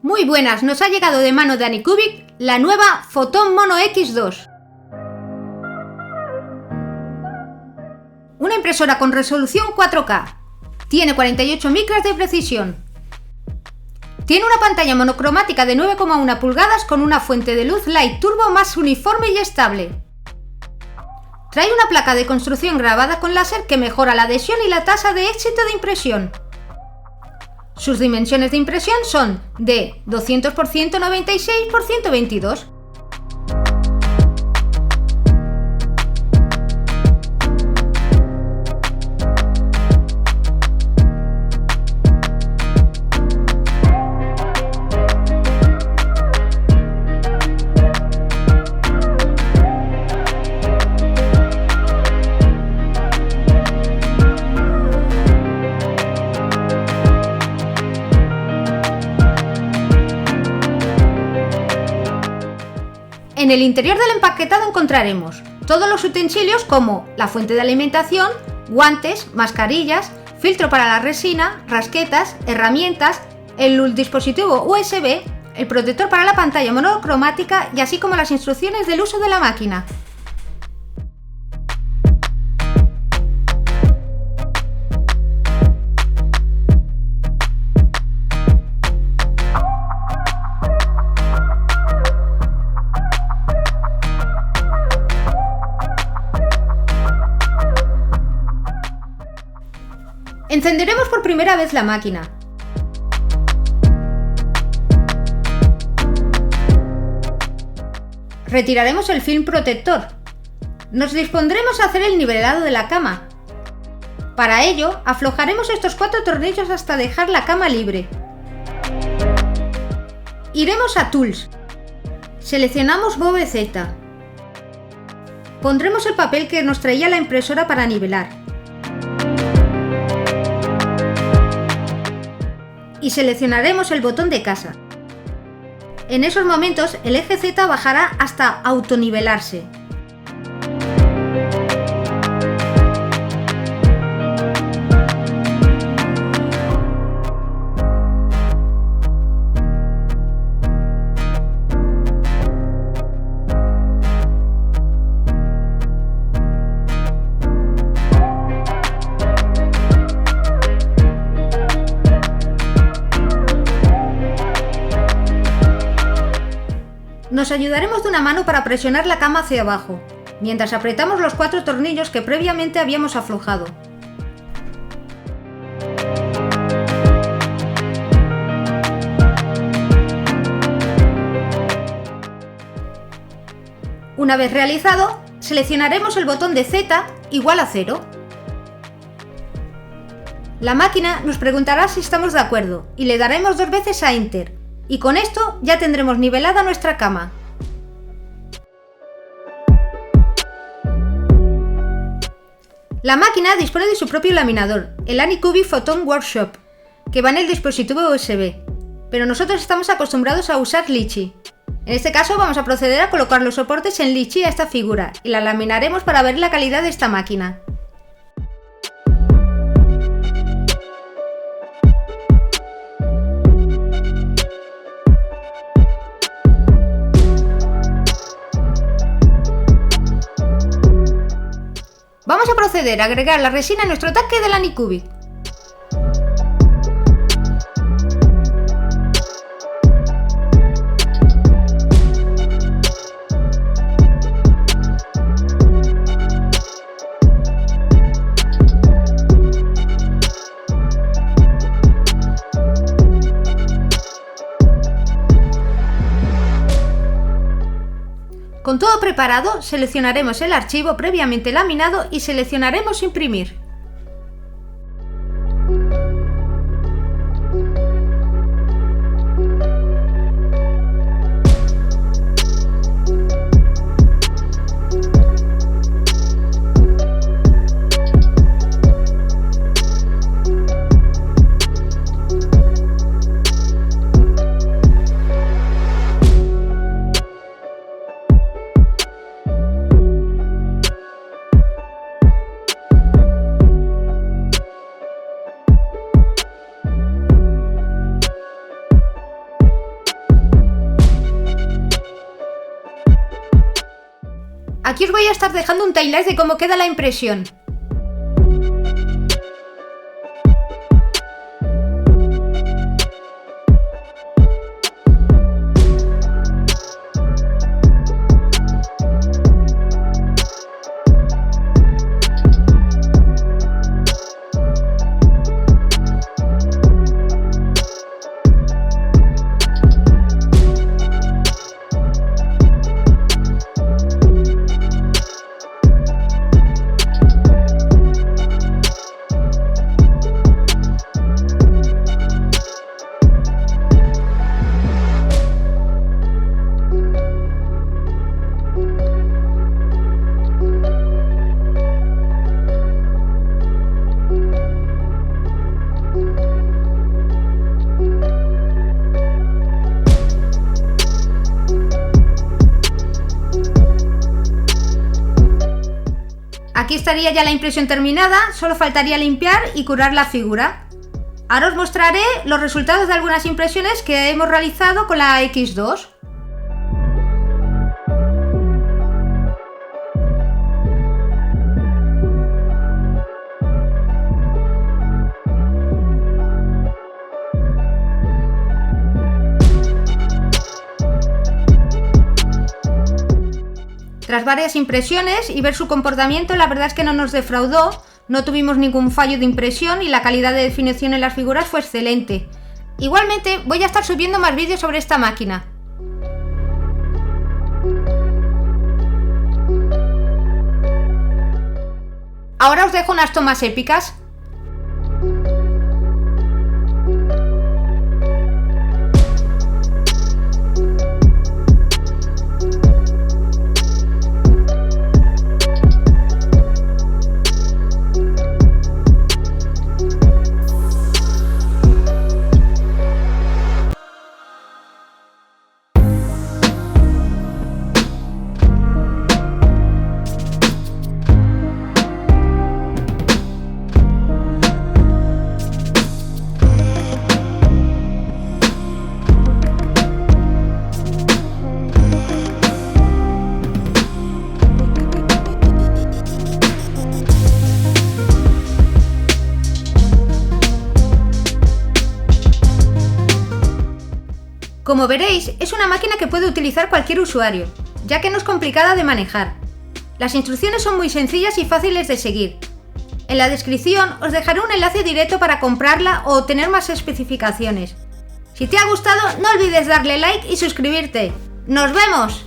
Muy buenas, nos ha llegado de mano de Anycubic la nueva Photon Mono X2. Una impresora con resolución 4K. Tiene 48 micras de precisión. Tiene una pantalla monocromática de 9,1 pulgadas con una fuente de luz Light Turbo más uniforme y estable. Trae una placa de construcción grabada con láser que mejora la adhesión y la tasa de éxito de impresión. Sus dimensiones de impresión son de 200 x 196 x 122. En el interior del empaquetado encontraremos todos los utensilios como la fuente de alimentación, guantes, mascarillas, filtro para la resina, rasquetas, herramientas, el dispositivo USB, el protector para la pantalla monocromática y así como las instrucciones del uso de la máquina. Encenderemos por primera vez la máquina. Retiraremos el film protector. Nos dispondremos a hacer el nivelado de la cama. Para ello, aflojaremos estos 4 tornillos hasta dejar la cama libre. Iremos a Tools. Seleccionamos Bobe Z. Pondremos el papel que nos traía la impresora para nivelar. Y seleccionaremos el botón de casa. En esos momentos el eje Z bajará hasta autonivelarse. Nos ayudaremos de una mano para presionar la cama hacia abajo, mientras apretamos los 4 tornillos que previamente habíamos aflojado. Una vez realizado, seleccionaremos el botón de Z igual a 0. La máquina nos preguntará si estamos de acuerdo y le daremos 2 veces a Enter. Y con esto ya tendremos nivelada nuestra cama. La máquina dispone de su propio laminador, el Anycubic Photon Workshop, que va en el dispositivo USB, pero nosotros estamos acostumbrados a usar Litchi. En este caso vamos a proceder a colocar los soportes en Litchi a esta figura y la laminaremos para ver la calidad de esta máquina. Vamos a proceder a agregar la resina a nuestro tanque del Anycubic. Con todo preparado, seleccionaremos el archivo previamente laminado y seleccionaremos Imprimir. Aquí os voy a estar dejando un timelapse de cómo queda la impresión. Aquí estaría ya la impresión terminada, solo faltaría limpiar y curar la figura. Ahora os mostraré los resultados de algunas impresiones que hemos realizado con la X2. Tras varias impresiones y ver su comportamiento, la verdad es que no nos defraudó, no tuvimos ningún fallo de impresión y la calidad de definición en las figuras fue excelente. Igualmente voy a estar subiendo más vídeos sobre esta máquina. Ahora os dejo unas tomas épicas. Como veréis, es una máquina que puede utilizar cualquier usuario, ya que no es complicada de manejar. Las instrucciones son muy sencillas y fáciles de seguir. En la descripción os dejaré un enlace directo para comprarla o obtener más especificaciones. Si te ha gustado, no olvides darle like y suscribirte. ¡Nos vemos!